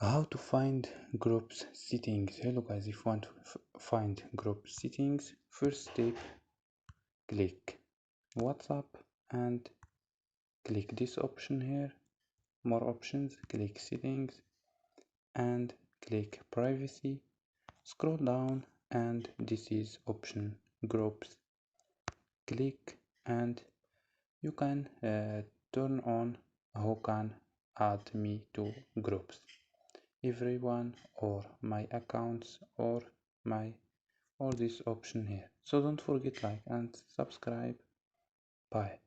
How to find groups settings. Hello guys, if you want to find group settings, first step, click WhatsApp and click this option here, more options, click settings and click privacy, scroll down and this is option groups, click and you can turn on who can add me to groups, everyone or my accounts or this option here. So don't forget like and subscribe. Bye.